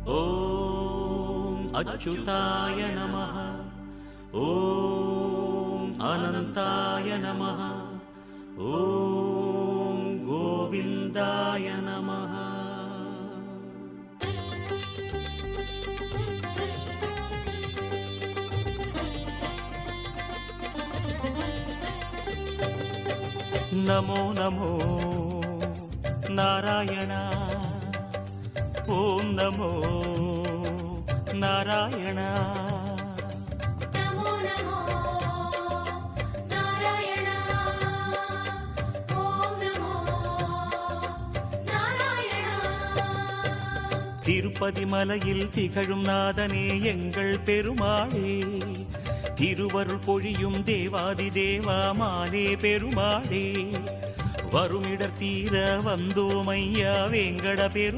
ஓம் அச்சுதாய நமः. ஓம் அனந்தாய நமः. ஓம் கோவிந்தாய நமः. நமோ நமோ நாராயண. ஓம் நமோ நாராயண. நமோ நமோ நாராயண. ஓம் நமோ நாராயண. திருப்பதி மலையில் திகழும் நாதனே எங்கள் பெருமாளே, திருவருள் பொழியும் தேவாதி தேவா மாலே பெருமாளே, வருமிடர் தீர வந்தோமையா வேங்கட பெரு